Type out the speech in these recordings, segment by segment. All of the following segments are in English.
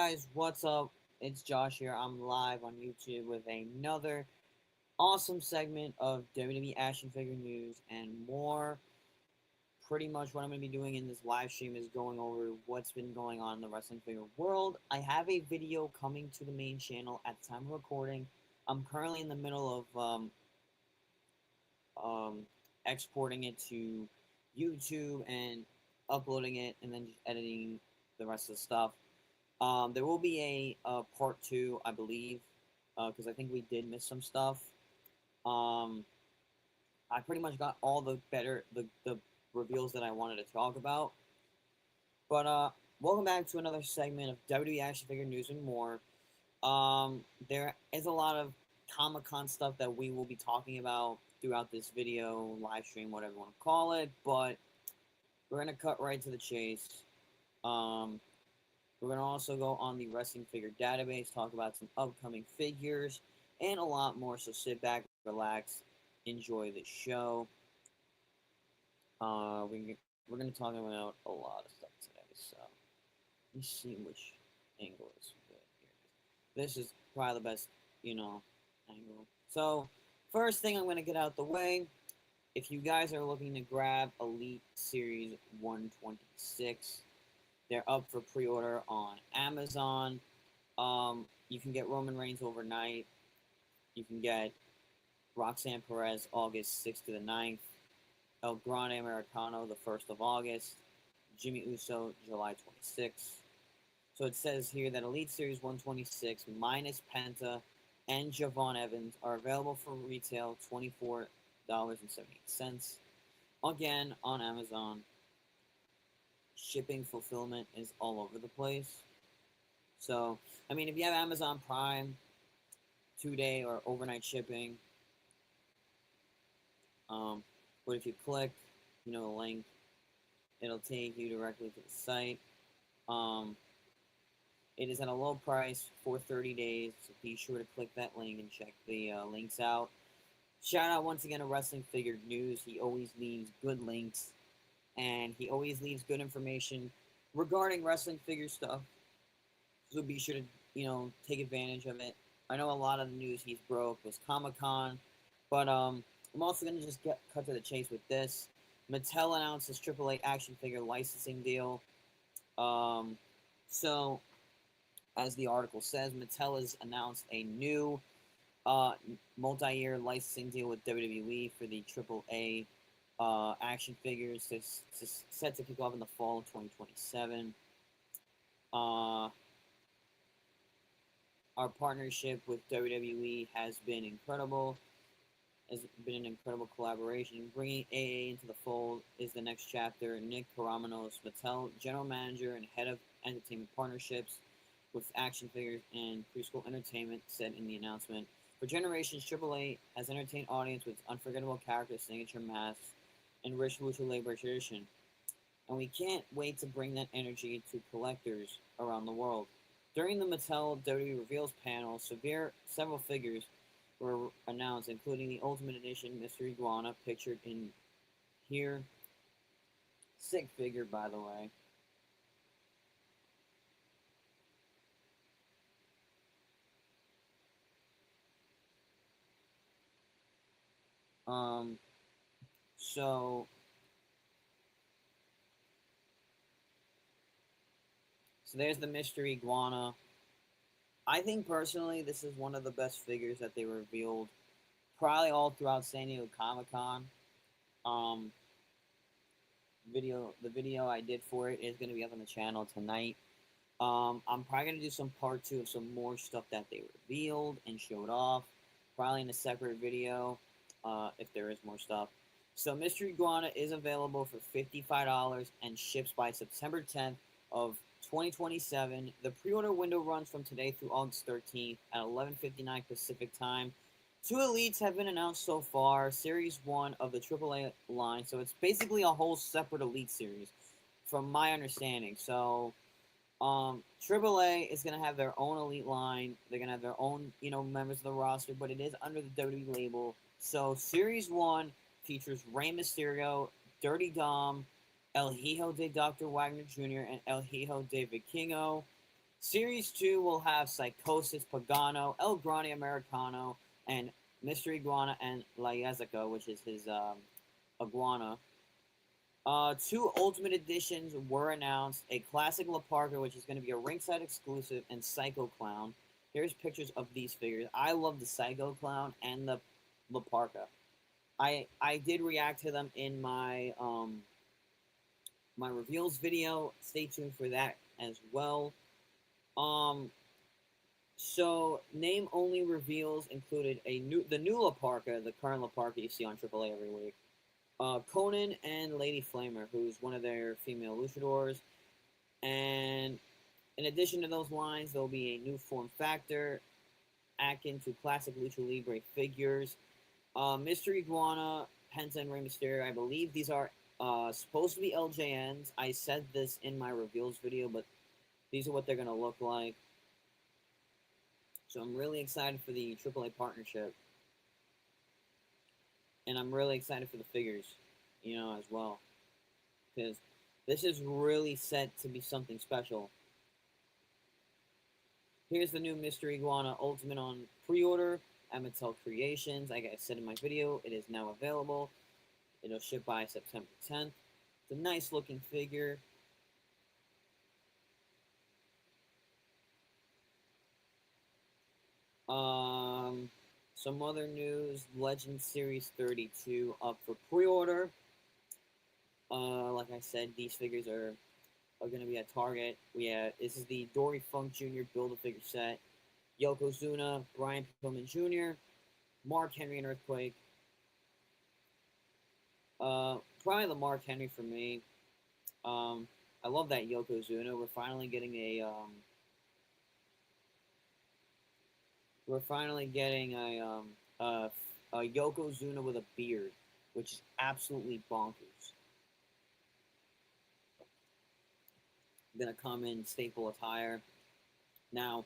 guys, what's up? It's Josh here. I'm live on YouTube with another awesome segment of WWE action figure news and more. Pretty much what I'm going to be doing in this live stream is going over what's been going on in the wrestling figure world. I have a video coming to the main channel at the time of recording. I'm currently in the middle of um, exporting it to YouTube and uploading it and then just editing the rest of the stuff. There will be a part two, I believe, because I think we did miss some stuff. Um, I pretty much got all the reveals that I wanted to talk about. But welcome back to another segment of WWE action figure news and more. There is a lot of Comic Con stuff that we will be talking about throughout this video, live stream, whatever you want to call it. But we're gonna cut right to the chase. Um, We're going to also go on the wrestling figure database, talk about some upcoming figures, and a lot more. So sit back, relax, enjoy the show. We're going to talk about a lot of stuff today. So let me see which angle is good here. This is probably the best, angle. So first thing I'm going to get out the way. If you guys are looking to grab Elite Series 126, they're up for pre-order on Amazon. You can get Roman Reigns overnight. You can get Roxanne Perez August 6th to the 9th. El Grande Americano the 1st of August. Jimmy Uso July 26th. So it says here that Elite Series 126 minus Penta and Javon Evans are available for retail $24.78. Again, on Amazon. Shipping fulfillment is all over the place. So, I mean, if you have Amazon Prime, 2-day or overnight shipping, but if you click, the link, it'll take you directly to the site. It is at a low price for 30 days, so be sure to click that link and check the links out. Shout out once again to Wrestling Figure News. He always leaves good links, and he always leaves good information regarding wrestling figure stuff. So be sure to, take advantage of it. I know a lot of the news he's broke was Comic-Con, but I'm also going to just cut to the chase with this. Mattel announced its AAA action figure licensing deal. So, as the article says, Mattel has announced a new multi-year licensing deal with WWE for the AAA action figures. It's set to kick off in the fall of 2027. Our partnership with WWE has been incredible. Has been an incredible collaboration. Bringing AA into the fold is the next chapter. Nick Karamanos, Mattel General Manager and Head of Entertainment Partnerships with action figures and preschool entertainment, said in the announcement. For generations, AAA has entertained audience with unforgettable characters, signature masks, and rich Lucha Libre tradition. And we can't wait to bring that energy to collectors around the world. During the Mattel WWE Reveals panel, several figures were announced, including the Ultimate Edition Mystery Iguana, pictured in here. Sick figure, by the way. So there's the Mystery Iguana. I think personally this is one of the best figures that they revealed, probably all throughout San Diego Comic-Con. The video I did for it is going to be up on the channel tonight. I'm probably going to do some part 2 of some more stuff that they revealed and showed off, probably in a separate video, if there is more stuff. So Mystery Iguana is available for $55 and ships by September 10th of 2027. The pre-order window runs from today through August 13th at 11:59 Pacific time. 2 elites have been announced so far. Series 1 of the AAA line. So it's basically a whole separate elite series, from my understanding. So AAA is going to have their own elite line. They're going to have their own, members of the roster, but it is under the WWE label. So Series 1 features Rey Mysterio, Dirty Dom, El Hijo de Dr. Wagner Jr., and El Hijo de Vikingo. Series 2 will have Psychosis Pagano, El Grande Americano, and Mystery Iguana and La Yezica, which is his iguana. Two Ultimate Editions were announced. A Classic La Parka, which is going to be a ringside exclusive, and Psycho Clown. Here's pictures of these figures. I love the Psycho Clown and the La Parka. I did react to them in my reveals video. Stay tuned for that as well. So name only reveals included the new La Parka, the current La Parka you see on AAA every week. Conan and Lady Flamer, who's one of their female luchadors. And in addition to those lines, there'll be a new form factor, akin to classic Lucha Libre figures. Mystery Iguana, Penta, and Rey Mysterio, I believe these are supposed to be LJNs. I said this in my reveals video, but these are what they're going to look like. So I'm really excited for the AAA partnership. And I'm really excited for the figures, as well. Because this is really set to be something special. Here's the new Mystery Iguana Ultimate on pre-order at Mattel Creations. Like I said in my video, it is now available. It'll ship by September 10th. It's a nice looking figure. Some other news. Legend Series 32 up for pre-order. Like I said, these figures are going to be at Target. This is the Dory Funk Jr. Build-A-Figure set. Yokozuna, Brian Pillman Jr., Mark Henry and Earthquake. Probably the Mark Henry for me. I love that Yokozuna. We're finally getting a Yokozuna with a beard, which is absolutely bonkers. Gonna come in staple attire. Now,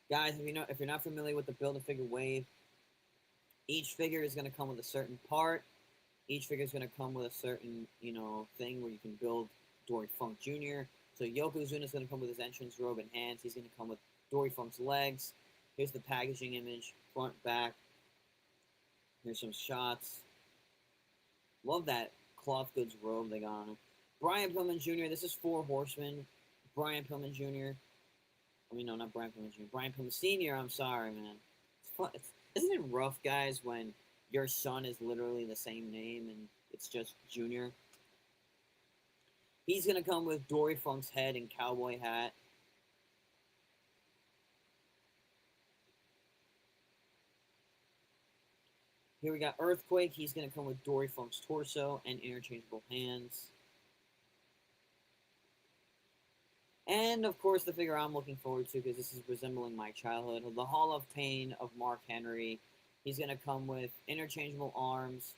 guys, if you're not familiar with the Build-A-Figure wave, each figure is gonna come with a certain part. Each figure is gonna come with a certain thing where you can build Dory Funk Jr. So Yokozuna is gonna come with his entrance robe and hands. He's gonna come with Dory Funk's legs. Here's the packaging image, front, back. Here's some shots. Love that cloth goods robe they got on him. Brian Pillman Jr. This is 4 Horsemen. Brian Pillman Jr. No, not Brian Pillman Jr. Brian Pillman Sr. I'm sorry, man. It's fun. Isn't it rough, guys, when your son is literally the same name and it's just Junior? He's going to come with Dory Funk's head and cowboy hat. Here we got Earthquake. He's going to come with Dory Funk's torso and interchangeable hands. And, of course, the figure I'm looking forward to, because this is resembling my childhood, the Hall of Pain of Mark Henry. He's going to come with interchangeable arms,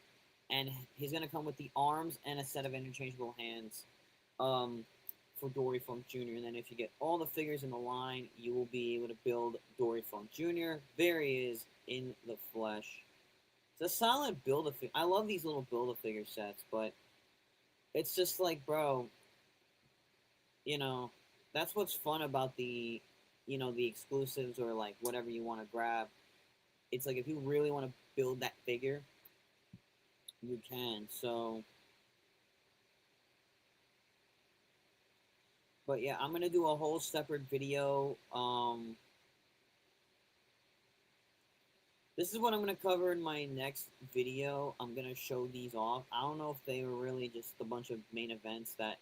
and he's going to come with the arms and a set of interchangeable hands for Dory Funk Jr. And then if you get all the figures in the line, you will be able to build Dory Funk Jr. There he is in the flesh. It's a solid Build-A-Figure. I love these little Build-A-Figure sets, but it's just like, bro, that's what's fun about the exclusives or like whatever you want to grab. It's like if you really want to build that figure, you can. So, but yeah, I'm gonna do a whole separate video. This is what I'm gonna cover in my next video. I'm gonna show these off. I don't know if they were really just a bunch of main events that.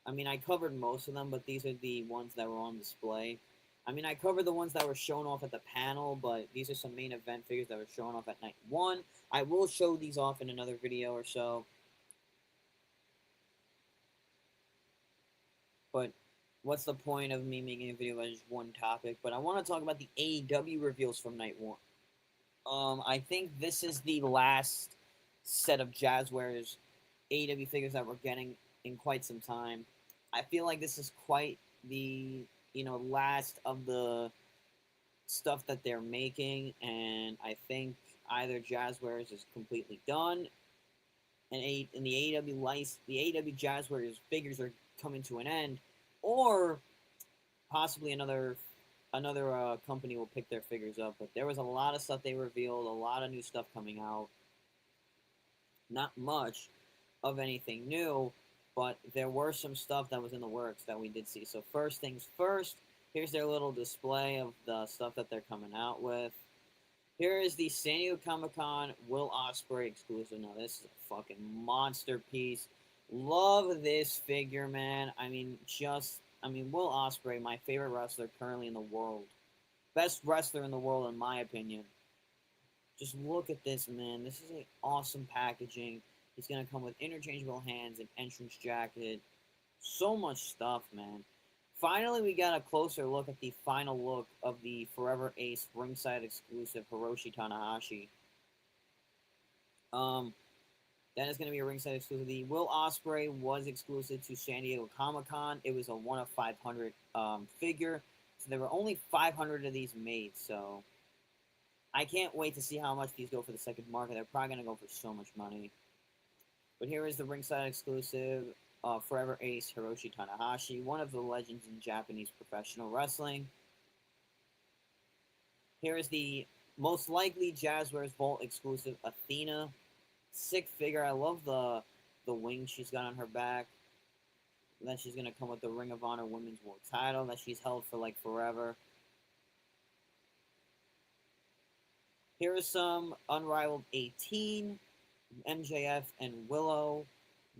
I covered most of them, but these are the ones that were on display. I covered the ones that were shown off at the panel, but these are some main event figures that were shown off at night 1. I will show these off in another video or so. But what's the point of me making a video about just one topic? But I want to talk about the AEW reveals from night 1. I think this is the last set of Jazzwares AEW figures that we're getting in quite some time. I feel like this is quite the last of the stuff that they're making, and I think either Jazzwares is completely done, and the AEW Jazzwares figures are coming to an end, or possibly another company will pick their figures up. But there was a lot of stuff they revealed, a lot of new stuff coming out. Not much of anything new, but there were some stuff that was in the works that we did see. So first things first, here's their little display of the stuff that they're coming out with. Here is the San Diego Comic-Con Will Ospreay exclusive. Now this is a fucking monster piece. Love this figure, man. I mean, Will Ospreay, my favorite wrestler currently in the world. Best wrestler in the world, in my opinion. Just look at this, man. This is an awesome packaging. He's going to come with interchangeable hands, an entrance jacket. So much stuff, man. Finally, we got a closer look at the final look of the Forever Ace ringside exclusive Hiroshi Tanahashi. That is going to be a ringside exclusive. The Will Ospreay was exclusive to San Diego Comic-Con. It was a 1 of 500 figure. So there were only 500 of these made. So I can't wait to see how much these go for the second market. They're probably going to go for so much money. But here is the ringside exclusive Forever Ace Hiroshi Tanahashi, one of the legends in Japanese professional wrestling. Here is the most likely Jazzwares Vault exclusive Athena. Sick figure. I love the wing she's got on her back. And then she's going to come with the Ring of Honor Women's World title that she's held for like forever. Here is some Unrivaled 18, MJF and Willow.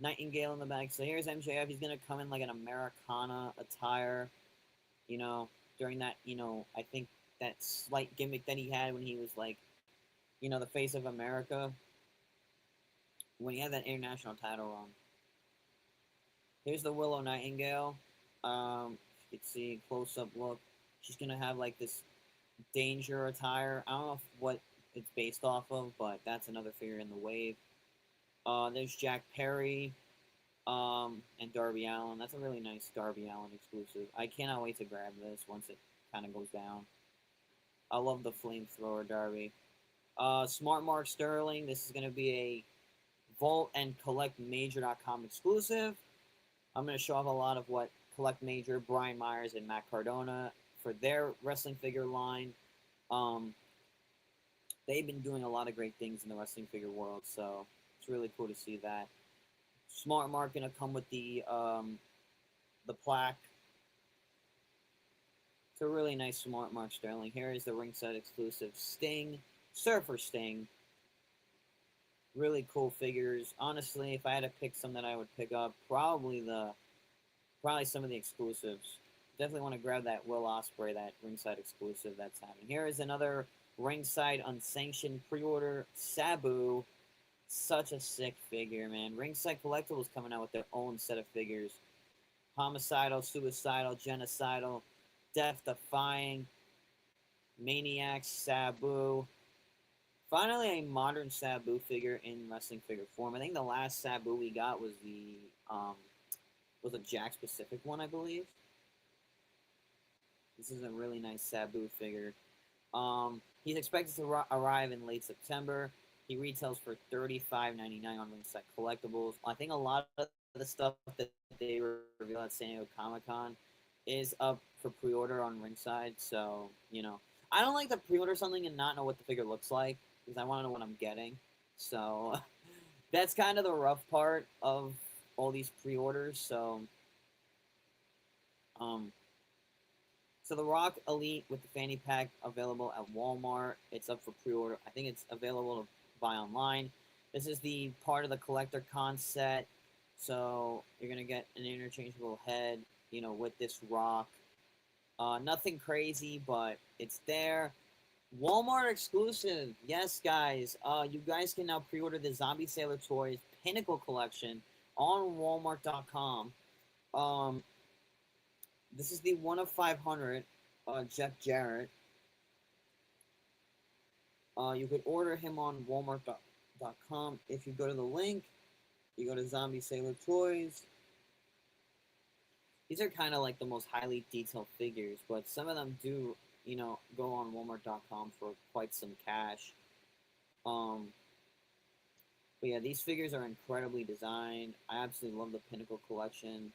Nightingale in the back. So here's MJF. He's going to come in like an Americana attire, you know, during that, you know, I think that slight gimmick that he had when he was like, you know, the face of America. When he had that international title run. Here's the Willow Nightingale. You can see close-up look. She's going to have like this Danger attire. I don't know what it's based off of, but that's another figure in the wave. There's Jack Perry and Darby Allin. That's a really nice Darby Allin exclusive. I cannot wait to grab this once it kind of goes down. I love the flamethrower Darby. Smart Mark Sterling. This is going to be a Vault and Collect Major.com exclusive. I'm going to show off a lot of what Collect Major, Brian Myers, and Matt Cardona for their wrestling figure line. They've been doing a lot of great things in the wrestling figure world, so it's really cool to see that. Smart Mark going to come with the plaque. It's a really nice Smart Mark Sterling. Here is the ringside exclusive Sting, Surfer Sting. Really cool figures. Honestly, if I had to pick some that I would pick up, probably some of the exclusives. Definitely want to grab that Will Ospreay, that ringside exclusive that's happening. Here is another ringside unsanctioned pre-order Sabu. Such a sick figure, man. Ringside Collectibles coming out with their own set of figures. Homicidal, Suicidal, Genocidal, Death-Defying, Maniac, Sabu. Finally, a modern Sabu figure in wrestling figure form. I think the last Sabu we got was a Jakks Pacific one, I believe. This is a really nice Sabu figure. He's expected to arrive in late September. He retails for $35.99 on Ringside Collectibles. I think a lot of the stuff that they reveal at San Diego Comic-Con is up for pre-order on Ringside. So, you know, I don't like to pre-order something and not know what the figure looks like, because I want to know what I'm getting. So that's kind of the rough part of all these pre-orders. So the Rock Elite with the fanny pack available at Walmart. It's up for pre-order. I think it's available to buy online. This is the part of the Collector Con set. So you're going to get an interchangeable head, you know, with this Rock. Nothing crazy, but it's there. Walmart exclusive. Yes, guys. You guys can now pre-order the Zombie Sailor Toys Pinnacle Collection on Walmart.com. This is the 1 of 500 Jeff Jarrett. You could order him on Walmart.com. If you go to the link, you go to Zombie Sailor Toys. These are kind of like the most highly detailed figures, but some of them do, you know, go on Walmart.com for quite some cash. But yeah, these figures are incredibly designed. I absolutely love the Pinnacle collection.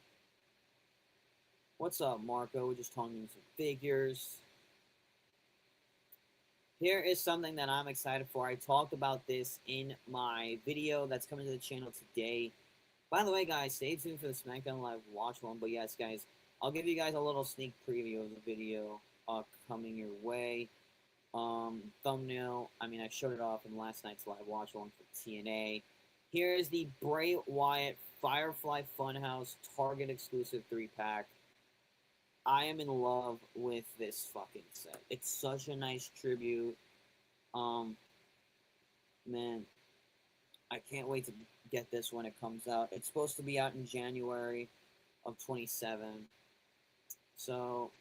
What's up, Marco? We're just talking some figures. Here is something that I'm excited for. I talked about this in my video that's coming to the channel today. By the way, guys, stay tuned for the SmackDown Live watch one. But yes, guys, I'll give you guys a little sneak preview of the video coming your way. Thumbnail. I mean, I showed it off in last night's live watch along for TNA. Here is the Bray Wyatt Firefly Funhouse Target exclusive 3-pack. I am in love with this fucking set. It's such a nice tribute. Man, I can't wait to get this when it comes out. It's supposed to be out in January of 27. So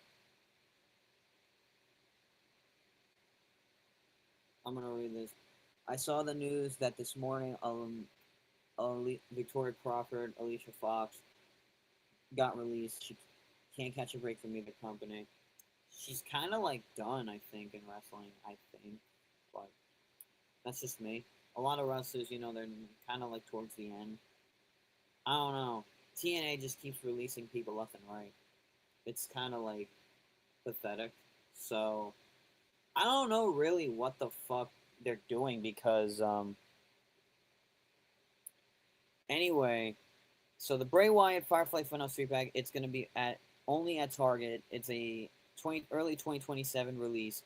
I'm gonna read this. I saw the news that this morning, Victoria Crawford, Alicia Fox got released. She can't catch a break from either company. She's kind of like done, I think, in wrestling. I think, but that's just me. A lot of wrestlers, you know, they're kind of like towards the end. I don't know. TNA just keeps releasing people left and right. It's kind of like pathetic. So I don't know really what the fuck they're doing because anyway, so the Bray Wyatt Firefly Funhouse 3-pack, it's gonna be at only at Target. It's a early 2027 release.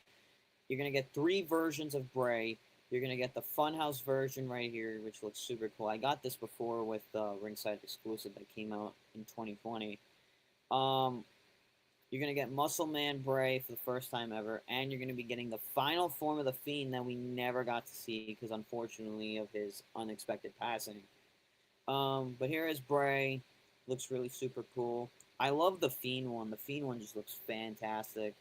You're gonna get 3 versions of Bray. You're gonna get the Funhouse version right here, which looks super cool. I got this before with the Ringside exclusive that came out in 2020. You're gonna get Muscle Man Bray for the first time ever, and you're gonna be getting the final form of the Fiend that we never got to see because, unfortunately, of his unexpected passing. But here is Bray. Looks really super cool. I love the Fiend one. The Fiend one just looks fantastic.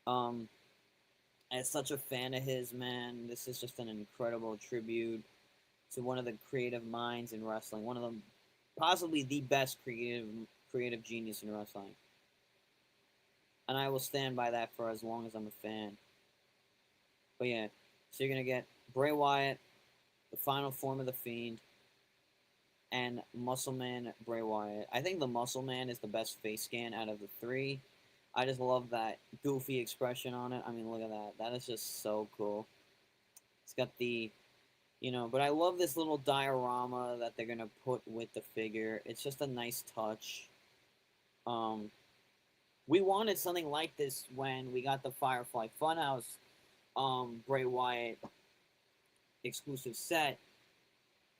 As such a fan of his, man, this is just an incredible tribute to one of the creative minds in wrestling. One of them, possibly the best creative genius in wrestling. And I will stand by that for as long as I'm a fan. But yeah, so you're going to get Bray Wyatt, the final form of the Fiend, and Muscle Man Bray Wyatt. I think the Muscle Man is the best face scan out of the 3. I just love that goofy expression on it. I mean, look at that. That is just so cool. It's got the, you know, but I love this little diorama that they're going to put with the figure. It's just a nice touch. We wanted something like this when we got the Firefly Funhouse Bray Wyatt exclusive set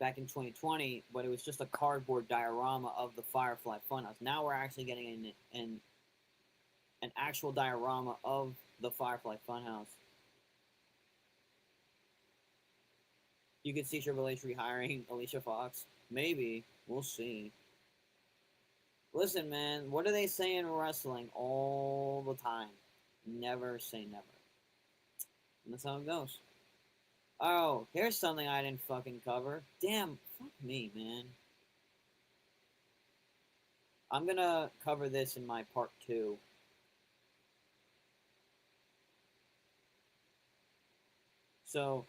back in 2020, but it was just a cardboard diorama of the Firefly Funhouse. Now we're actually getting an actual diorama of the Firefly Funhouse. You could see Triple H rehiring Alicia Fox. Maybe. We'll see. Listen, man, what do they say in wrestling all the time? Never say never. And that's how it goes. Oh, here's something I didn't fucking cover. Damn, fuck me, man. I'm gonna cover this in my part 2. So,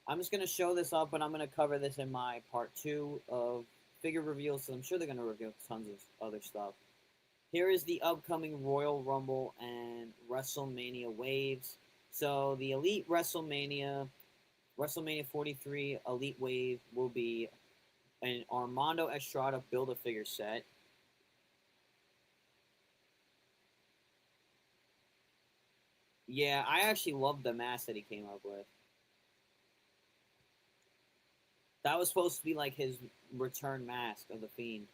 I'm just gonna show this up, but I'm gonna cover this in my part 2 of figure reveals, so I'm sure they're gonna reveal tons of other stuff. Here is the upcoming Royal Rumble and WrestleMania waves. So, the Elite WrestleMania 43 Elite Wave will be an Armando Estrada Build-A-Figure set. Yeah, I actually love the mask that he came up with. That was supposed to be like his return mask of the Fiend.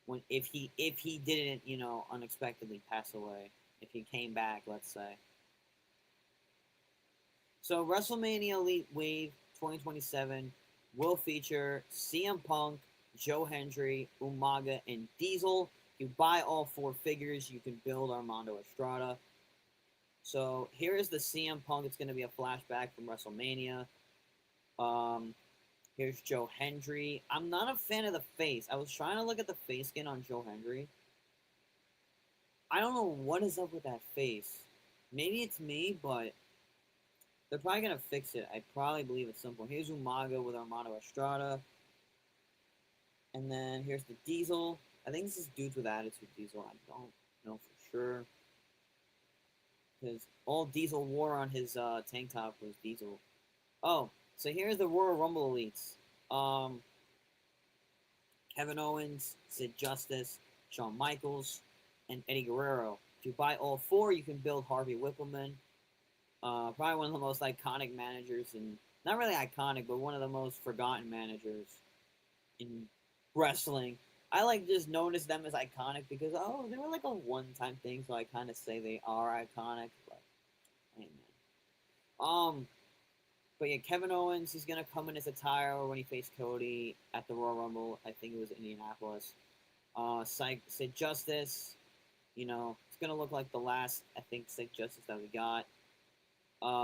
When if he didn't, you know, unexpectedly pass away. If he came back, let's say. So WrestleMania Elite Wave 2027 will feature CM Punk, Joe Hendry, Umaga, and Diesel. If you buy all 4 figures, you can build Armando Estrada. So here is the CM Punk. It's going to be a flashback from WrestleMania. Here's Joe Hendry. I'm not a fan of the face. I was trying to look at the face skin on Joe Hendry. I don't know what is up with that face. Maybe it's me, but they're probably going to fix it. I probably believe it's simple. Here's Umaga with Armando Estrada. And then here's the Diesel. I think this is Dudes with Attitude Diesel. I don't know for sure. Because all Diesel wore on his tank top was Diesel. Oh, so here's the Royal Rumble Elites. Kevin Owens, Sid Justice, Shawn Michaels, and Eddie Guerrero. If you buy all four, you can build Harvey Whippleman. Probably one of the most iconic managers, and not really iconic, but one of the most forgotten managers in wrestling. I just notice them as iconic because they were like a one-time thing, so I kind of say they are iconic. But hey, man. But yeah, Kevin Owens, he's gonna come in his attire when he faced Cody at the Royal Rumble. I think it was Indianapolis. Sid Justice, it's gonna look like the last, I think, Sid Justice that we got.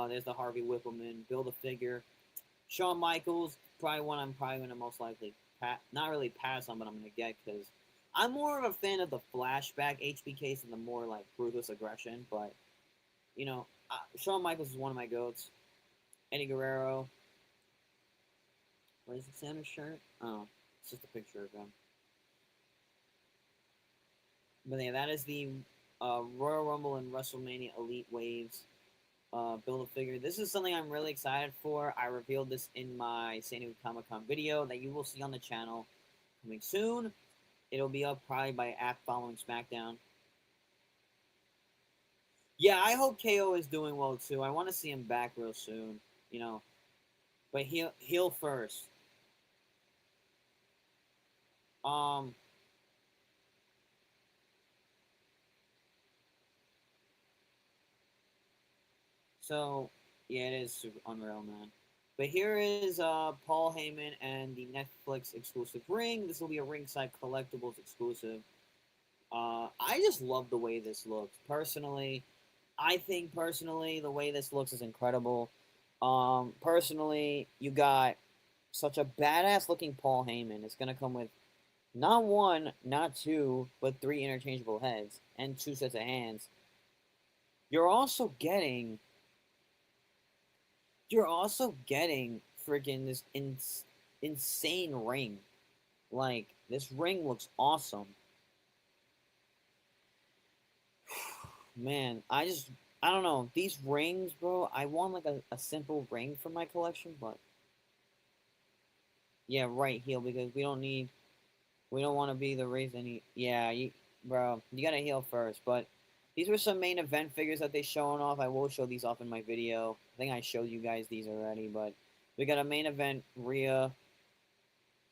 There's the Harvey Whippleman, build a figure. Shawn Michaels, probably one I'm probably gonna most likely not really pass on, but I'm gonna get because I'm more of a fan of the flashback HBKs and the more ruthless aggression. But Shawn Michaels is one of my goats. Eddie Guerrero. What is it, Santa's shirt? Oh, it's just a picture of him. But yeah, that is the Royal Rumble and WrestleMania Elite Waves build a figure. This is something I'm really excited for. I revealed this in my San Diego Comic Con video that you will see on the channel coming soon. It'll be up probably by app following SmackDown. Yeah, I hope KO is doing well too. I want to see him back real soon, but he'll first. Um, so yeah, it is super unreal, man. But here is Paul Heyman and the Netflix exclusive ring. This will be a ringside collectibles exclusive. I just love the way this looks. Personally, I think the way this looks is incredible. Personally, you got such a badass looking Paul Heyman. It's gonna come with not one, not two, but three interchangeable heads and two sets of hands. You're also getting freaking this insane ring. This ring looks awesome. Man, I don't know. These rings, bro, I want a simple ring for my collection, but yeah, right heel because we don't want to be the reason bro, you gotta heal first, but these were some main event figures that they showing off. I will show these off in my video. I think I showed you guys these already, but we got a main event Rhea.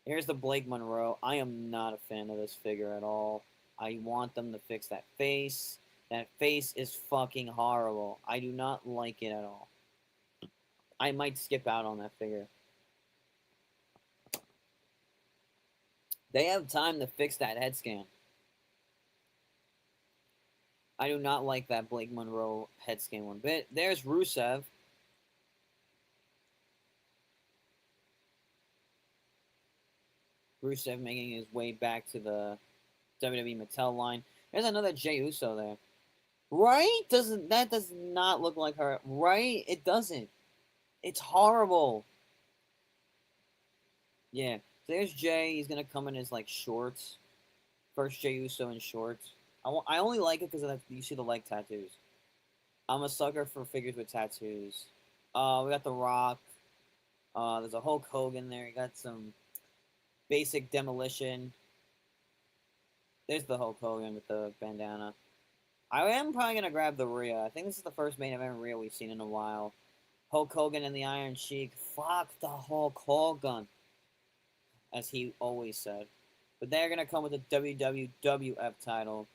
Here's the Blake Monroe. I am not a fan of this figure at all. I want them to fix that face. That face is fucking horrible. I do not like it at all. I might skip out on that figure. They have time to fix that head scan. I do not like that Blake Monroe head scan one bit. There's Rusev. Rusev making his way back to the WWE Mattel line. There's another Jey Uso there. Right? That does not look like her. Right? It doesn't. It's horrible. Yeah. So there's Jay. He's gonna come in his shorts. First Jey Uso in shorts. I only like it because of that. You see the leg tattoos. I'm a sucker for figures with tattoos. We got The Rock. There's a Hulk Hogan there. You got some basic demolition. There's the Hulk Hogan with the bandana. I am probably gonna grab the Rhea. I think this is the first main event Rhea we've seen in a while. Hulk Hogan and the Iron Sheik. Fuck the Hulk Hogan, as he always said. But they're gonna come with a WWF title.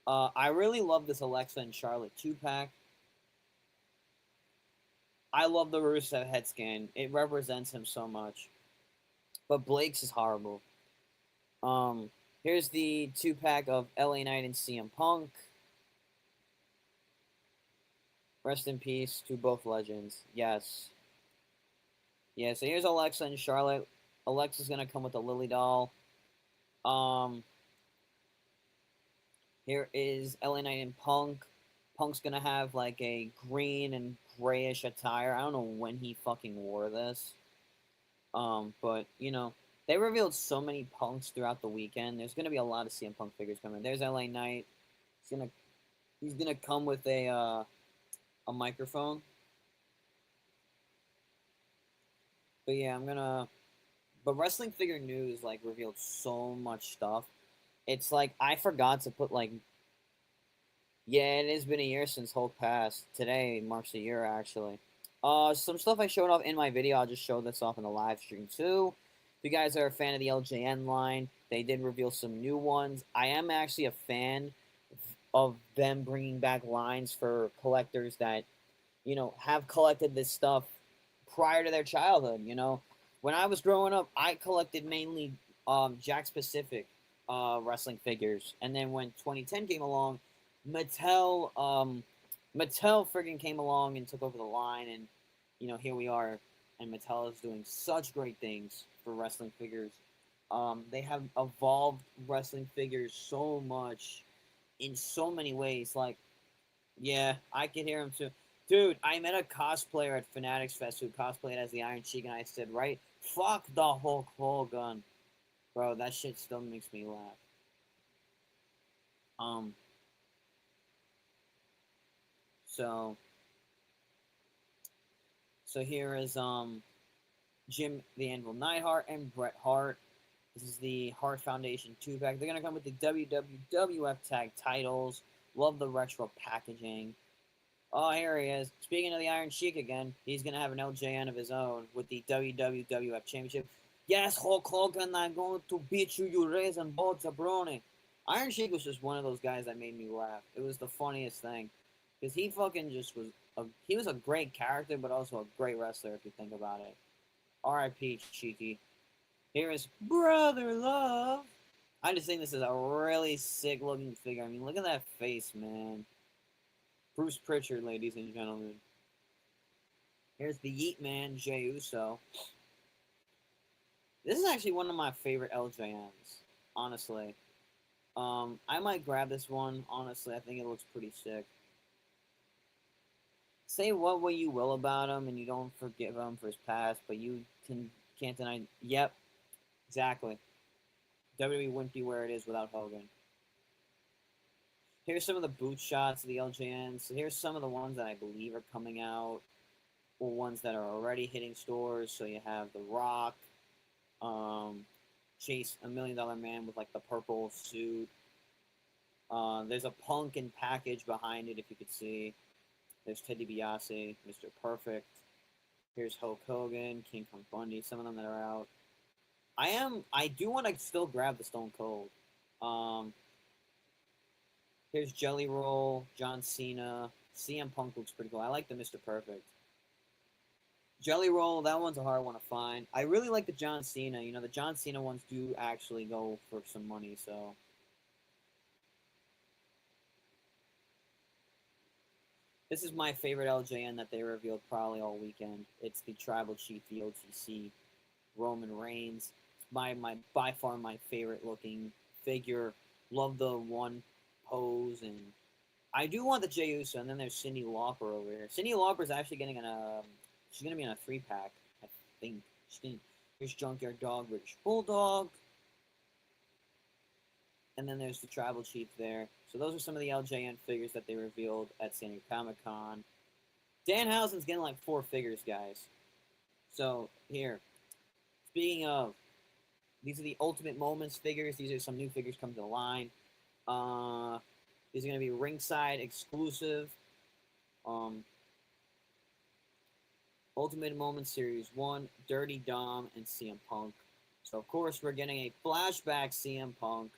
I really love this Alexa and Charlotte 2-pack. I love the Rusev head scan. It represents him so much. But Blake's is horrible. Here's the 2-pack of LA Knight and CM Punk. Rest in peace to both legends. Yes. Yeah, so here's Alexa and Charlotte. Alexa's gonna come with a Lily doll. Here is LA Knight and Punk. Punk's gonna have a green and grayish attire. I don't know when he fucking wore this. But They revealed so many Punks throughout the weekend. There's gonna be a lot of CM Punk figures coming. There's LA Knight. He's gonna come with a microphone. But yeah, I'm gonna. But wrestling figure news like revealed so much stuff. It's like I forgot to put like. Yeah, it has been a year since Hulk passed. Today marks a year actually. Some stuff I showed off in my video. I'll just show this off in the live stream too. If you guys are a fan of the LJN line, they did reveal some new ones. I am actually a fan of them bringing back lines for collectors that have collected this stuff prior to their childhood. When I was growing up, I collected mainly Jack Pacific wrestling figures, and then when 2010 came along, Mattel Mattel friggin' came along and took over the line, and here we are, and Mattel is doing such great things for wrestling figures. They have evolved wrestling figures so much in so many ways. Like, yeah, I can hear him too. Dude, I met a cosplayer at Fanatics Fest who cosplayed as the Iron Sheik, and I said, right, fuck the Hulk Hogan. Bro, that shit still makes me laugh. Um, so, so here is, Jim the Anvil Neidhart and Bret Hart. This is the Hart Foundation 2-pack. They're going to come with the WWF Tag titles. Love the retro packaging. Oh, here he is. Speaking of the Iron Sheik again, he's going to have an LJN of his own with the WWF Championship. Yes, Hulk Hogan, I'm going to beat you, you raisin bold jabroni. Iron Sheik was just one of those guys that made me laugh. It was the funniest thing. Because he fucking just was he was a great character, but also a great wrestler if you think about it. R.I.P. Cheeky. Here is Brother Love. I just think this is a really sick looking figure. I mean, look at that face, man. Bruce Pritchard, ladies and gentlemen. Here's the Yeet Man, Jey Uso. This is actually one of my favorite LJNs, honestly. I might grab this one, honestly. I think it looks pretty sick. Say what way you will about him, and you don't forgive him for his past, but you can't deny. Yep, exactly. WWE wouldn't be where it is without Hogan. Here's some of the boot shots of the LJNs. So here's some of the ones that I believe are coming out, or ones that are already hitting stores. So you have The Rock, Chase, $1 Million Man with like the purple suit. There's a Punkin package behind it, if you could see. There's Ted DiBiase, Mr. Perfect. Here's Hulk Hogan, King Kong Bundy, some of them that are out. I do want to still grab the Stone Cold. Here's Jelly Roll, John Cena. CM Punk looks pretty cool. I like the Mr. Perfect. Jelly Roll, that one's a hard one to find. I really like the John Cena. The John Cena ones do actually go for some money, so. This is my favorite LJN that they revealed probably all weekend. It's the Tribal Chief, the OTC, Roman Reigns. It's by far my favorite looking figure. Love the one pose, and I do want the Jey Uso. And then there's Cyndi Lauper over here. Cyndi Lauper is actually getting she's gonna be in a 3-pack, I think. Here's Junkyard Dog, British Bulldog. And then there's the Tribal Chief there. So those are some of the LJN figures that they revealed at San Diego Comic-Con. Danhausen's getting like 4 figures, guys. So, here. Speaking of, these are the Ultimate Moments figures. These are some new figures coming to the line. These are going to be ringside exclusive. Ultimate Moments Series 1, Dirty Dom, and CM Punk. So, of course, we're getting a flashback CM Punk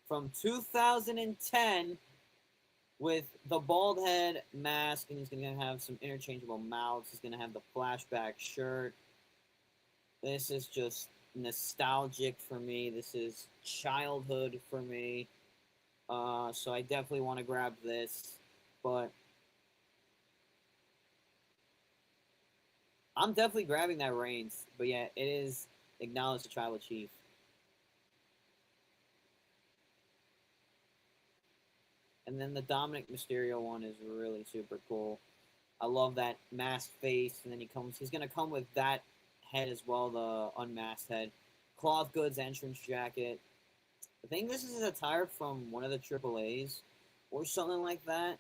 from 2010 with the bald head mask, and he's going to have some interchangeable mouths. He's going to have the flashback shirt. This is just nostalgic for me. This is childhood for me. So I definitely want to grab this, but I'm definitely grabbing that Reigns. But yeah, it is Acknowledge the Tribal Chief. And then the Dominic Mysterio one is really super cool. I love that masked face, and then he's gonna come with that head as well, the unmasked head. Cloth goods entrance jacket. I think this is a attire from one of the Triple A's or something like that.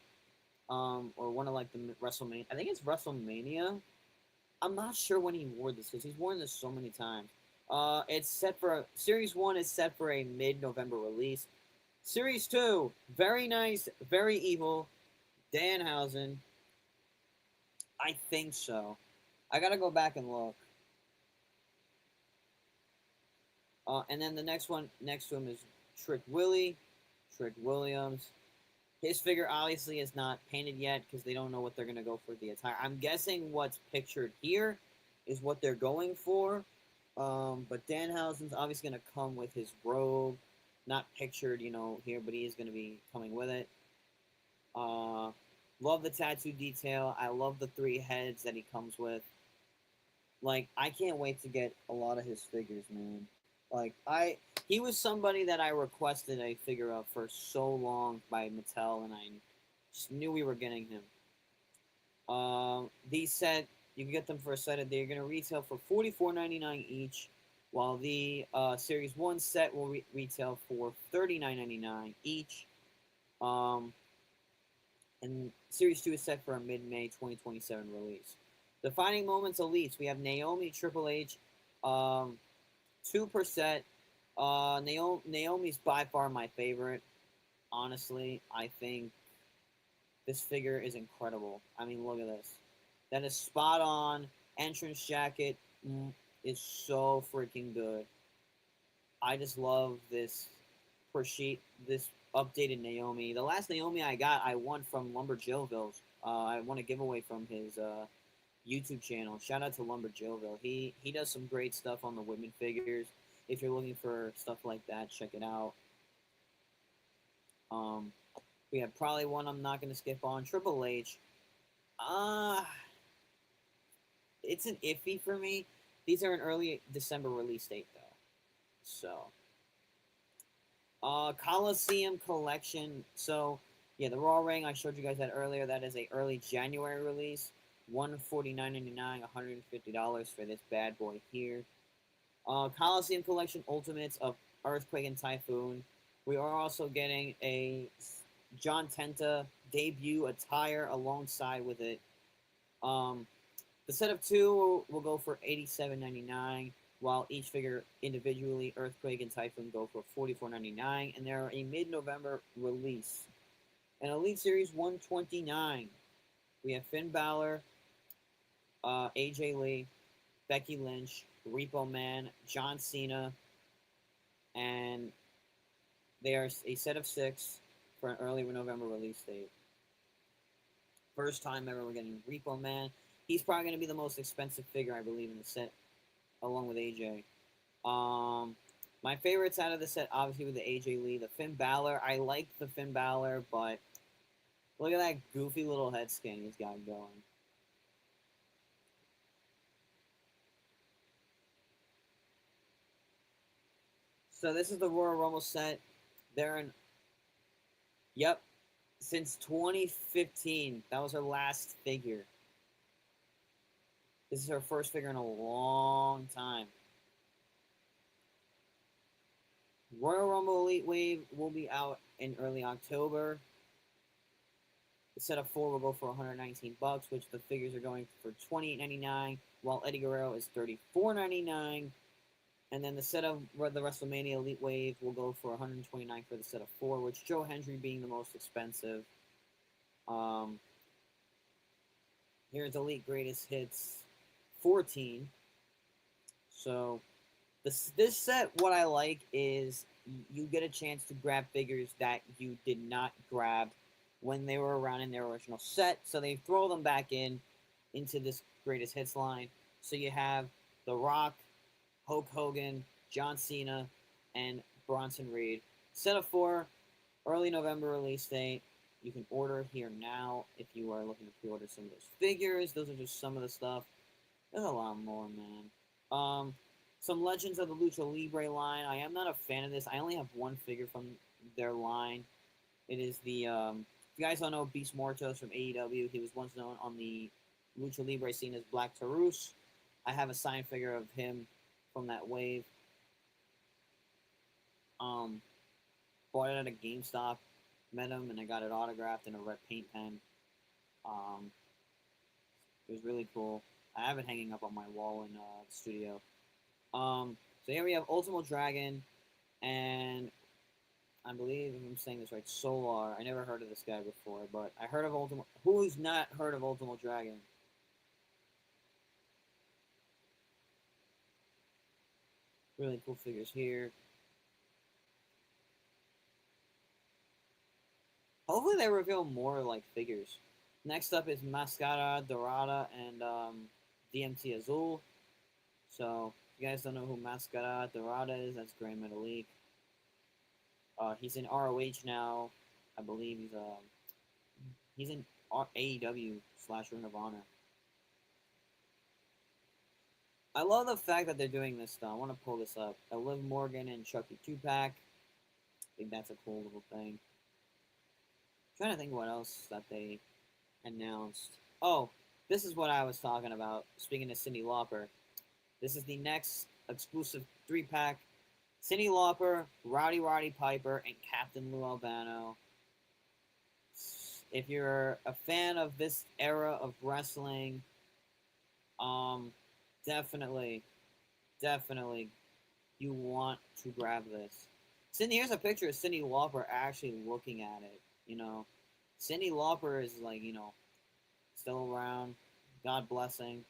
Or one of like the WrestleMania. I think it's WrestleMania. I'm not sure when he wore this because he's worn this so many times. It's set for Series 1 is set for a mid-November release. Series 2, very nice, very evil. Danhausen. I think so. I gotta go back and look. And then the next one next to him is Trick Willie, Trick Williams. His figure obviously is not painted yet because they don't know what they're going to go for the attire. I'm guessing what's pictured here is what they're going for. But Danhausen's obviously going to come with his robe. Not pictured, here, but he is going to be coming with it. Love the tattoo detail. I love the 3 heads that he comes with. Like, I can't wait to get a lot of his figures, man. Like, he was somebody that I requested a figure of for so long by Mattel, and I just knew we were getting him. These set, you can get them for a set, and they're going to retail for $44.99 each, while the Series 1 set will retail for $39.99 each. And Series 2 is set for a mid-May 2027 release. Defining Moments Elites, we have Naomi, Triple H, 2 per set. Naomi's by far my favorite. Honestly, I think this figure is incredible. I mean, look at this. That is spot on. Entrance jacket is so freaking good. I just love this this updated Naomi. The last Naomi I got, I won from Lumberjillville's. I won a giveaway from his YouTube channel. Shout out to Lumberjillville. He does some great stuff on the women figures. If you're looking for stuff like that, check it out. We have probably one I'm not going to skip on. Triple H. It's an iffy for me. These are an early December release date, though. So, Coliseum Collection. So, yeah, the Raw Ring, I showed you guys that earlier. That is a early January release. $149.99, $150 for this bad boy here. Coliseum Collection Ultimates of Earthquake and Typhoon. We are also getting a John Tenta debut attire alongside with it. The set of 2 will go for $87.99, while each figure individually, Earthquake and Typhoon, go for $44.99, and they're a mid-November release. And Elite Series 129, we have Finn Balor, AJ Lee, Becky Lynch, Repo Man, John Cena, and they are a set of 6 for an early November release date. First time ever we're getting Repo Man. He's probably going to be the most expensive figure, I believe, in the set, along with AJ. My favorites out of the set, obviously, with the AJ Lee, the Finn Balor. I like the Finn Balor, but look at that goofy little head scan he's got going. So this is the Royal Rumble set. They're in... Yep. Since 2015. That was her last figure. This is her first figure in a long time. Royal Rumble Elite Wave will be out in early October. The set of 4 will go for $119, which the figures are going for $28.99, while Eddie Guerrero is $34.99. And then the set of the WrestleMania Elite Wave will go for $129 for the set of 4, which Joe Hendry being the most expensive. Here's Elite Greatest Hits 14. So this set, what I like is you get a chance to grab figures that you did not grab when they were around in their original set. So they throw them back into this Greatest Hits line. So you have The Rock, Hulk Hogan, John Cena, and Bronson Reed. Set of 4, early November release date. You can order here now if you are looking to pre-order some of those figures. Those are just some of the stuff. There's a lot more, man. Some Legends of the Lucha Libre line. I am not a fan of this. I only have one figure from their line. It is the, if you guys don't know Beast Mortos from AEW, he was once known on the Lucha Libre scene as Black Taurus. I have a signed figure of him from that wave. Um, Bought it at a GameStop, met him, and I got it autographed in a red paint pen. Um, it was really cool. I have it hanging up on my wall in the studio. So here we have Ultimo Dragon, and I believe if I'm saying this right, Solar. I never heard of this guy before, but I heard of Ultimo. Who's not heard of Ultimo Dragon? Really cool figures here. Hopefully they reveal more like figures. Next up is Mascara Dorada and DMT Azul. So if you guys don't know who Mascara Dorada is, that's Grand Metalik. He's in ROH now. I believe he's in AEW / Ring of Honor. I love the fact that they're doing this stuff. I want to pull this up. Liv Morgan and Chucky 2-pack. I think that's a cool little thing. I'm trying to think what else that they announced. Oh, this is what I was talking about. Speaking of Cyndi Lauper, this is the next exclusive 3-pack. Cyndi Lauper, Rowdy Piper, and Captain Lou Albano. If you're a fan of this era of wrestling, um, definitely, definitely, you want to grab this. Cyndi, here's a picture of Cyndi Lauper actually looking at it. You know, Cyndi Lauper is like, still around. God blessing.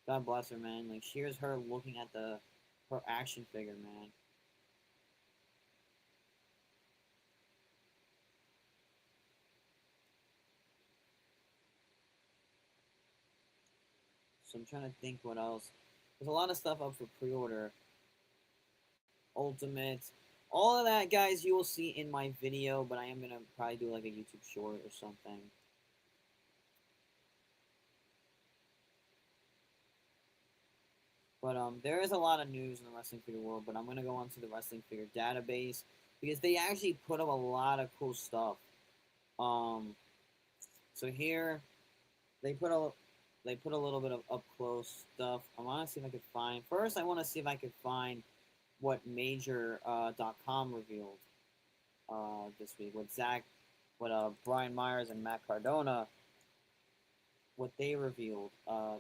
God bless her, man. Like, here's her looking at her action figure, man. So I'm trying to think what else. There's a lot of stuff up for pre-order. Ultimate. All of that, guys, you will see in my video, but I am going to probably do like a YouTube short or something. But there is a lot of news in the wrestling figure world, but I'm going to go onto the wrestling figure database because they actually put up a lot of cool stuff. Um, so here they put a little bit of up close stuff. I want to see if I could find. First, I want to see if I could find what Major.com revealed this week. What Brian Myers and Matt Cardona, what they revealed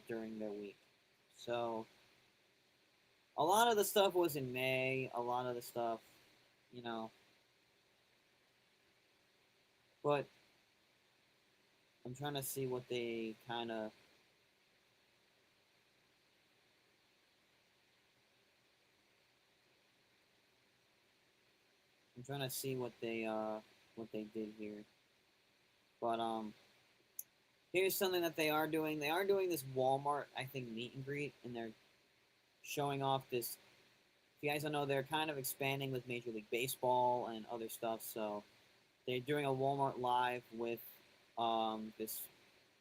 during their week. So a lot of the stuff was in May. A lot of the stuff, you know, but I'm trying to see what they kind of. I'm trying to see what they did here. But here's something that they are doing. They are doing this Walmart, I think, meet and greet, and they're showing off this. If you guys don't know, they're kind of expanding with Major League Baseball and other stuff. So they're doing a Walmart live with this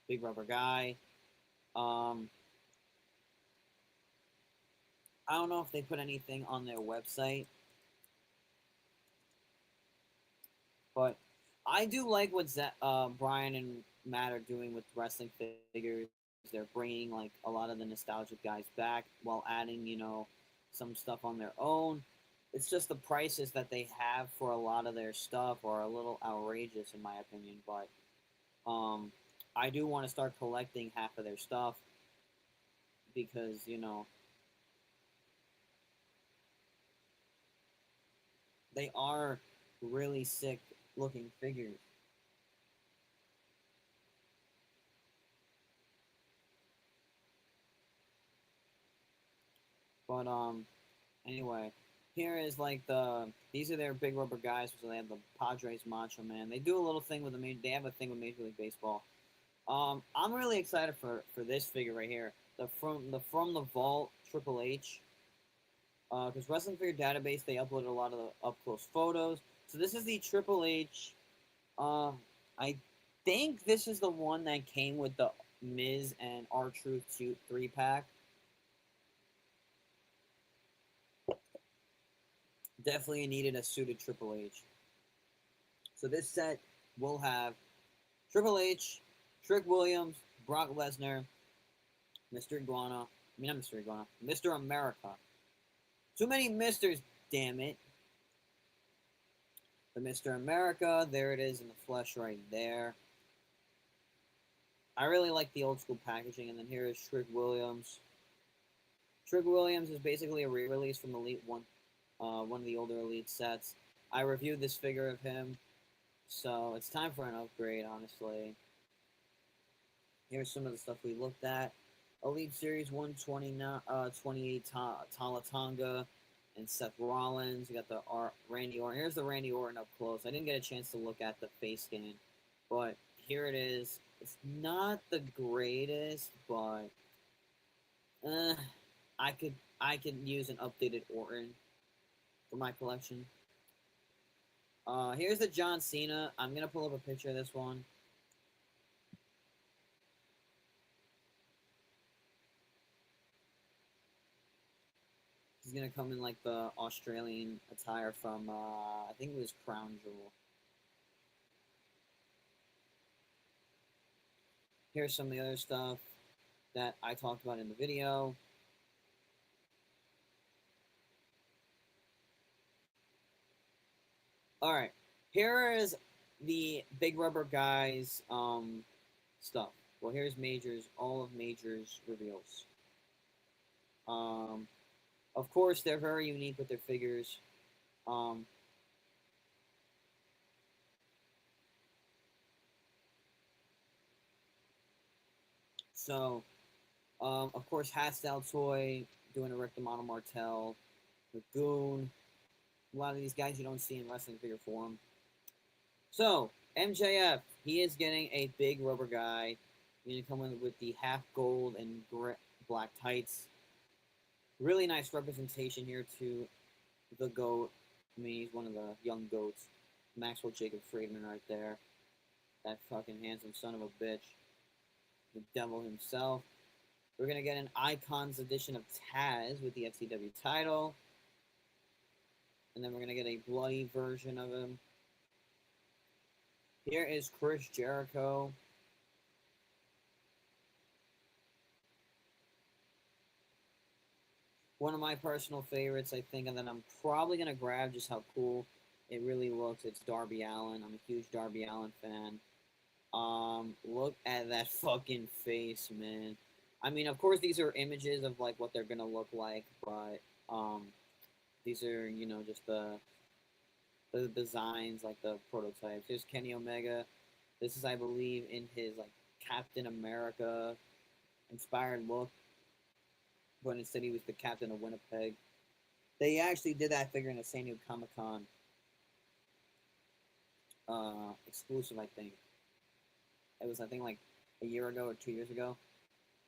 big rubber guy. Um, I don't know if they put anything on their website, but I do like what Brian and Matt are doing with wrestling figures. They're bringing like a lot of the nostalgic guys back while adding, some stuff on their own. It's just the prices that they have for a lot of their stuff are a little outrageous in my opinion, but I do want to start collecting half of their stuff because, they are really sick looking figures. But anyway, here is like these are their big rubber guys. So they have the Padres Macho Man. They do a little thing with they have a thing with Major League Baseball. I'm really excited for this figure right here. From the Vault Triple H. Because Wrestling Figure Database, they uploaded a lot of the up close photos. So this is the Triple H. I think this is the one that came with the Miz and R-Truth 3-pack. Definitely needed a suited Triple H. So this set will have Triple H, Trick Williams, Brock Lesnar, Mr. Iguana. I mean, not Mr. Iguana. Mr. America. Too many Misters, damn it. The Mr. America, there it is in the flesh right there. I really like the old school packaging, and then here is Trick Williams. Trick Williams is basically a re-release from Elite One, one of the older Elite sets. I reviewed this figure of him, so it's time for an upgrade, honestly. Here's some of the stuff we looked at. Elite Series 129, 28 Tala Tonga and Seth Rollins. You got the Randy Orton. Here's the Randy Orton up close. I didn't get a chance to look at the face scan, but here it is. It's not the greatest, but uh, I could use an updated Orton for my collection. Here's the John Cena. I'm gonna pull up a picture of this one. He's gonna come in like the Australian attire from I think it was Crown Jewel. Here's some of the other stuff that I talked about in the video. All right, here is the Big Rubber Guys stuff. Well, here's Majors, all of Majors reveals. Um, of course, they're very unique with their figures. Um, so, of course, Hastel Toy doing a Rick the Model Martel, the Goon. A lot of these guys you don't see in wrestling figure form. So, MJF, he is getting a big rubber guy. He's going to come in with the half gold and black tights. Really nice representation here to the GOAT. I mean, he's one of the young GOATs. Maxwell Jacob Friedman right there. That fucking handsome son of a bitch. The devil himself. We're going to get an Icons edition of Taz with the FCW title. And then we're going to get a bloody version of him. Here is Chris Jericho. One of my personal favorites, I think, and then I'm probably going to grab just how cool it really looks. It's Darby Allin. I'm a huge Darby Allin fan. Look at that fucking face, man. I mean, of course, these are images of like what they're gonna look like, but these are just the designs, like the prototypes. Here's Kenny Omega. This is, I believe, in his like Captain America inspired look, but instead he was the captain of Winnipeg. They actually did that figure in the San Diego Comic Con exclusive, I think. It was, I think, like a year ago or 2 years ago.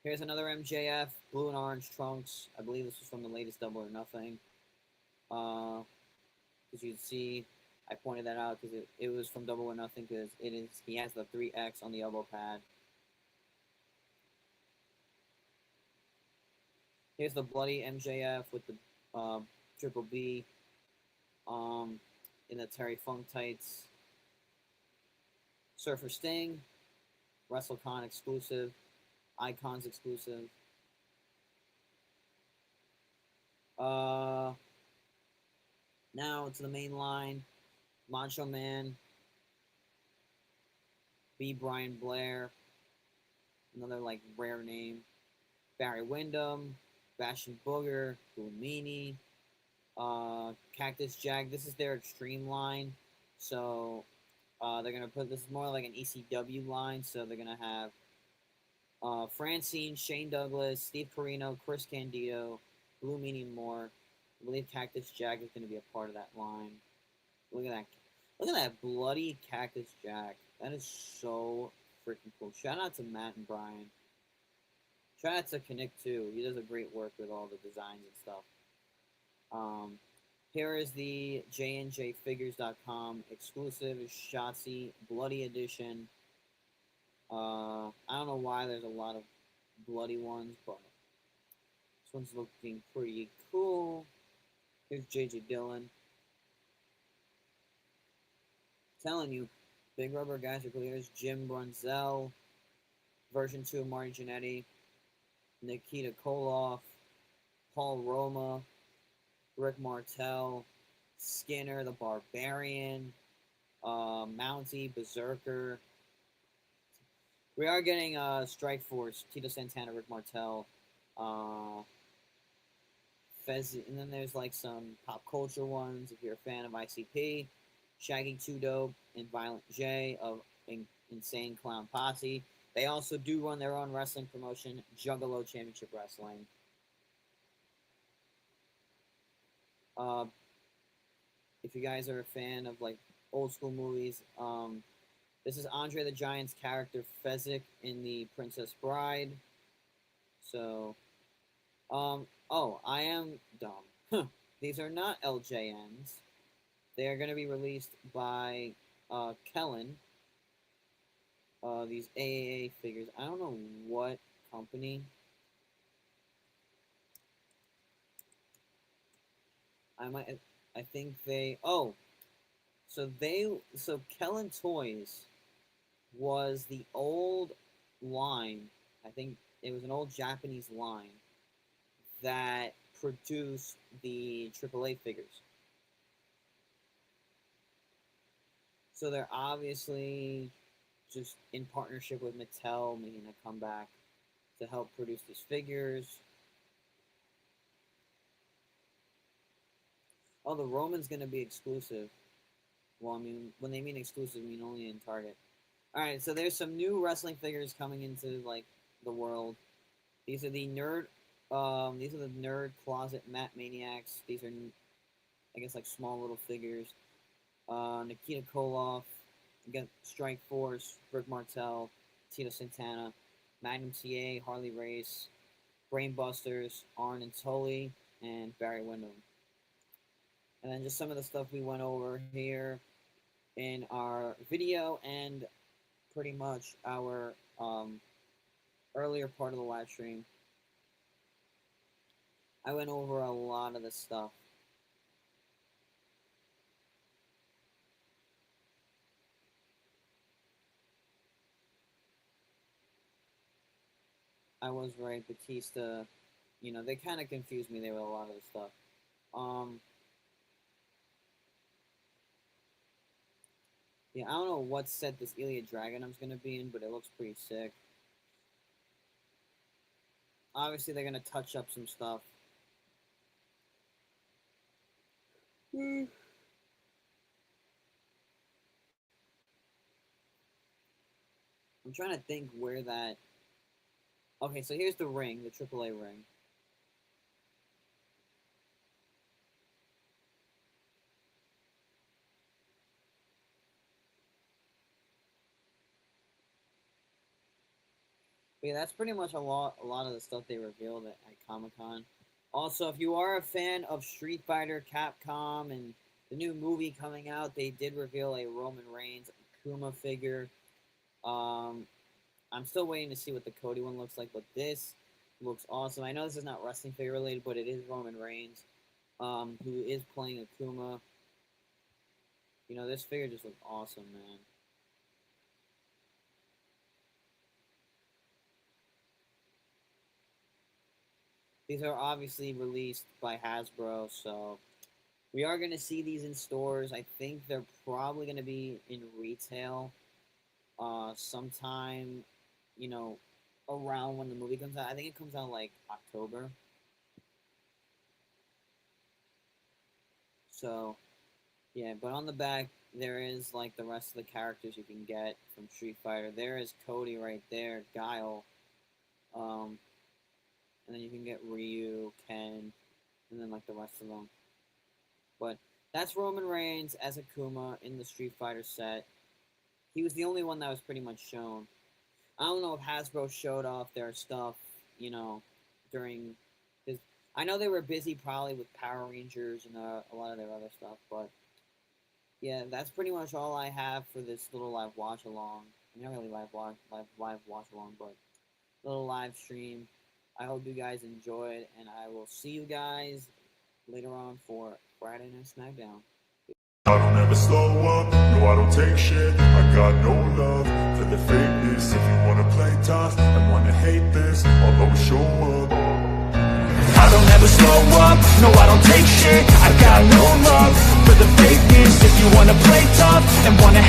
Here's another MJF, blue and orange trunks. I believe this was from the latest Double or Nothing. As you can see, I pointed that out because it was from Double or Nothing because he has the 3X on the elbow pad. Here's the bloody MJF with the Triple B in the Terry Funk tights. Surfer Sting, WrestleCon exclusive, Icons exclusive. Now to the main line. Macho Man, B. Brian Blair, another like rare name. Barry Windham, Bastion Booger, Blumini, Cactus Jack. This is their extreme line, so they're gonna put this is more like an ECW line. So they're gonna have Francine, Shane Douglas, Steve Corino, Chris Candido, Blumini, more. I believe Cactus Jack is gonna be a part of that line. Look at that. Look at that bloody Cactus Jack. That is so freaking cool. Shout out to Matt and Brian. Shout out to Kinnick too. He does a great work with all the designs and stuff. Here is the JNJFigures.com exclusive Shotzi Bloody Edition. I don't know why there's a lot of bloody ones, but this one's looking pretty cool. Here's JJ Dillon. Telling you, big rubber guys are cool. Here's Jim Brunzell, version 2 of Marty Jannetty, Nikita Koloff, Paul Roma, Rick Martel, Skinner the Barbarian, Mountie, Berserker. We are getting Strike Force, Tito Santana, Rick Martel, Fez, and then there's like some pop culture ones. If you're a fan of ICP, Shaggy 2 Dope and Violent J of Insane Clown Posse. They also do run their own wrestling promotion, Juggalo Championship Wrestling. If you guys are a fan of like old school movies, this is Andre the Giant's character Fezzik in The Princess Bride. So, oh, I am dumb. These are not LJNs. They are going to be released by Kellen. These AAA figures. I don't know what company. I think they. Oh, so Kellen Toys was the old line. I think it was an old Japanese line that produced the AAA figures. So they're obviously just in partnership with Mattel, making a comeback to help produce these figures. Oh, the Roman's going to be exclusive. Well, I mean, when they mean exclusive, I mean only in Target. Alright, so there's some new wrestling figures coming into, like, the world. These are the Nerd Closet Mat Maniacs. These are, I guess, like, small little figures. Nikita Koloff, again, Strike Force, Rick Martel, Tito Santana, Magnum TA, Harley Race, Brainbusters, Arn and Tully, and Barry Windham. And then just some of the stuff we went over here in our video and pretty much our earlier part of the live stream. I went over a lot of this stuff. I was right, Batista, you know, they kind of confused me there with a lot of this stuff. Yeah, I don't know what set this Ilya Dragunov's going to be in, but it looks pretty sick. Obviously, they're going to touch up some stuff. I'm trying to think where that... Okay, so here's the ring, the AAA ring. But yeah, that's pretty much a lot of the stuff they revealed at Comic-Con. Also, if you are a fan of Street Fighter, Capcom, and the new movie coming out, they did reveal a Roman Reigns Akuma figure. I'm still waiting to see what the Cody one looks like, but this looks awesome. I know this is not wrestling figure related, but it is Roman Reigns, who is playing Akuma. You know, this figure just looks awesome, man. These are obviously released by Hasbro, so we are going to see these in stores. I think they're probably going to be in retail sometime, you know, around when the movie comes out. I think it comes out like October. So, yeah, but on the back, there is like the rest of the characters you can get from Street Fighter. There is Cody right there, Guile. And then you can get Ryu, Ken, and then like the rest of them. But that's Roman Reigns as Akuma in the Street Fighter set. He was the only one that was pretty much shown. I don't know if Hasbro showed off their stuff, you know, during his... I know they were busy probably with Power Rangers and a lot of their other stuff, but yeah, that's pretty much all I have for this little live watch along. Not really live watch along, but little live stream. I hope you guys enjoyed, and I will see you guys later on for Friday Night SmackDown. I don't ever slow up, no I don't take shit. I got no love for the fakeness. If you wanna play tough and wanna hate this, I'll always show up. I don't ever slow up, no I don't take shit. I got no love for the fakeness. If you wanna play tough and wanna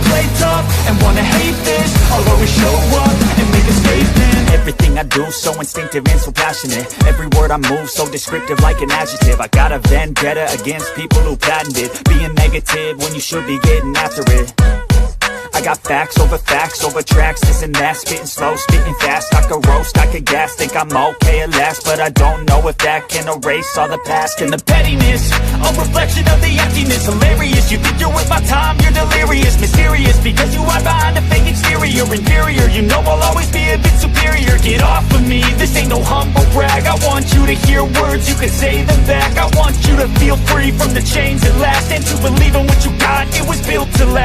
play tough and wanna hate this, I'll always show up and make a statement. Everything I do so instinctive and so passionate. Every word I move so descriptive like an adjective. I got a vendetta against people who patented being negative when you should be getting after it. I got facts over tracks, this and that. Spitting slow, spitting fast, I could roast, I could gas. Think I'm okay at last, but I don't know if that can erase all the past. And the pettiness, a reflection of the emptiness. Hilarious, you think you're worth my time, you're delirious. Mysterious, because you hide behind a fake exterior. Inferior, you know I'll always be a bit superior. Get off of me, this ain't no humble brag. I want you to hear words, you can say them back. I want you to feel free from the chains at last, and to believe in what you got, it was built to last.